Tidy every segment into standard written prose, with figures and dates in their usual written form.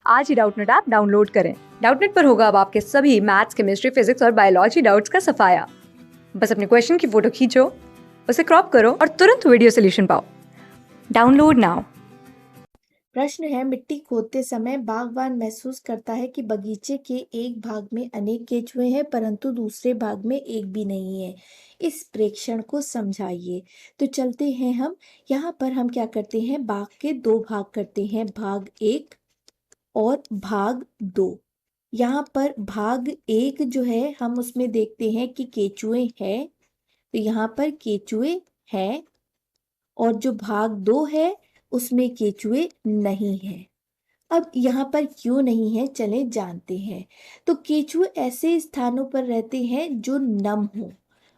आज ही Doubtnut app download करें। Doubtnut पर होगा अब आपके सभी मैथ्स, केमिस्ट्री, फिजिक्स और बायोलॉजी डाउट्स का सफाया। बस अपने क्वेश्चन की फोटो खींचो, उसे क्रॉप करो और तुरंत वीडियो सोल्यूशन पाओ। Download now. प्रश्न है, मिट्टी खोदते समय बागवान महसूस करता है कि बगीचे के एक भाग में अनेक केंचुए हैं परंतु दूसरे भाग में एक भी नहीं है। इस प्रेक्षण को समझाइए। तो चलते हैं हम यहाँ पर हम क्या करते हैं, बाग के दो भाग करते हैं, भाग एक और भाग दो। यहाँ पर भाग एक जो है हम उसमें देखते हैं कि केंचुए हैं, तो यहाँ पर केंचुए हैं, और जो भाग दो है उसमें केंचुए नहीं है। अब यहाँ पर क्यों नहीं है, चले जानते हैं। तो केंचुए ऐसे स्थानों पर रहते हैं जो नम हो,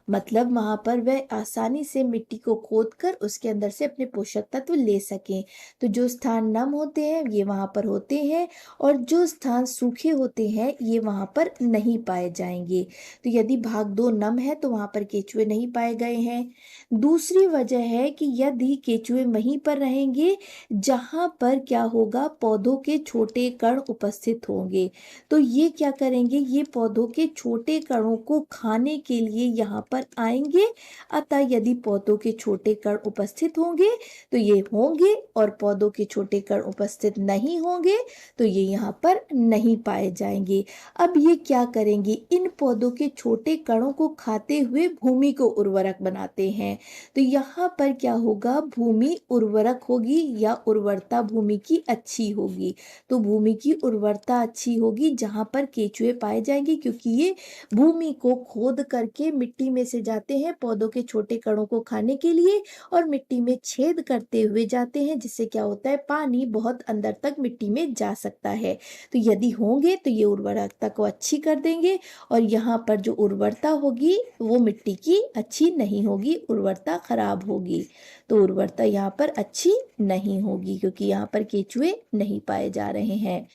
मतलब वहां पर वह आसानी से मिट्टी को खोदकर उसके अंदर से अपने पोषक तत्व ले सकें। तो जो स्थान नम होते हैं ये वहां पर होते हैं, और जो स्थान सूखे होते हैं ये वहां पर नहीं पाए जाएंगे। तो यदि भाग दो नम है तो वहां पर केंचुए नहीं पाए गए हैं। दूसरी वजह है कि यदि केंचुए वहीं पर रहेंगे जहां पर क्या होगा, पौधों के छोटे कण उपस्थित होंगे, तो ये क्या करेंगे, ये पौधों के छोटे कणों को खाने के लिए यहाँ पर आएंगे। अतः यदि पौधों के छोटे कण उपस्थित होंगे तो ये होंगे, और पौधों के छोटे कण उपस्थित नहीं होंगे तो ये यहाँ पर नहीं पाए जाएंगे। अब ये क्या करेंगे, इन पौधों के छोटे कणों को खाते हुए भूमि को उर्वरक बनाते हैं। तो यहाँ पर क्या होगा, भूमि उर्वरक होगी या उर्वरता भूमि की अच्छी होगी। तो भूमि की उर्वरता अच्छी होगी जहाँ पर केंचुए पाए जाएंगे, क्योंकि ये भूमि को खोद करके मिट्टी में से जाते हैं पौधों के छोटे कणों को खाने के लिए, और मिट्टी में छेद करते हुए जाते हैं, जिससे क्या होता है, पानी बहुत अंदर तक मिट्टी में जा सकता है। तो यदि होंगे तो ये उर्वरकता को अच्छी कर देंगे, और यहाँ पर जो उर्वरता होगी वो मिट्टी की अच्छी नहीं होगी, उर्वरता खराब होगी। तो उर्वरता यहाँ पर अच्छी नहीं होगी क्योंकि यहाँ पर केंचुए नहीं पाए जा रहे हैं,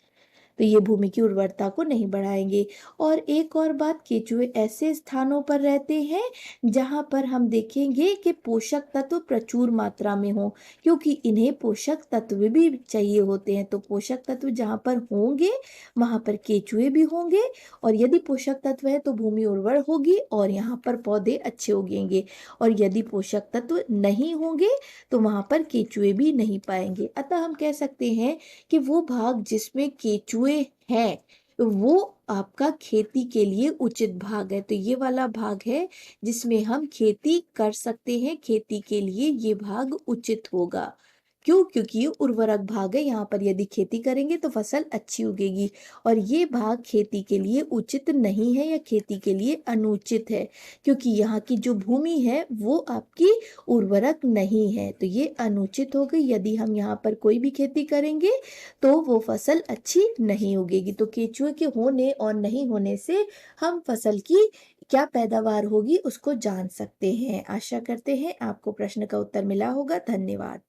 तो ये भूमि की उर्वरता को नहीं बढ़ाएंगे। और एक और बात, केंचुए ऐसे स्थानों पर रहते हैं जहां पर हम देखेंगे कि पोषक तत्व प्रचुर मात्रा में हो, क्योंकि इन्हें पोषक तत्व भी चाहिए होते हैं। तो पोषक तत्व जहां पर होंगे वहां पर केंचुए भी होंगे, और यदि पोषक तत्व है तो भूमि उर्वर होगी और यहाँ पर पौधे अच्छे उगेंगे, और यदि पोषक तत्व नहीं होंगे तो वहां पर केंचुए भी नहीं पाएंगे। अतः हम कह सकते हैं कि वो भाग जिसमें केंचुए हैं वो आपका खेती के लिए उचित भाग है। तो ये वाला भाग है जिसमें हम खेती कर सकते हैं, खेती के लिए ये भाग उचित होगा। क्यों, क्योंकि ये उर्वरक भाग है, यहाँ पर यदि खेती करेंगे तो फसल अच्छी उगेगी। और ये भाग खेती के लिए उचित नहीं है या खेती के लिए अनुचित है, क्योंकि यहाँ की जो भूमि है वो आपकी उर्वरक नहीं है, तो ये अनुचित हो गई। यदि हम यहाँ पर कोई भी खेती करेंगे तो वो फसल अच्छी नहीं उगेगी। तो केंचुए के होने और नहीं होने से हम फसल की क्या पैदावार होगी उसको जान सकते हैं। आशा करते हैं आपको प्रश्न का उत्तर मिला होगा। धन्यवाद।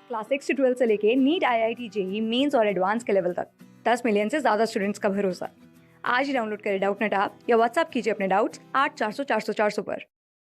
क्लास 6 से 12 से लेके नीट, IIT, जेईई मेंस और एडवांस के लेवल तक 10 मिलियन से ज्यादा स्टूडेंट्स का भरोसा। आज ही डाउनलोड करें डाउटनेट ऐप या व्हाट्सएप कीजिए अपने डाउट्स 8400 400 400 पर।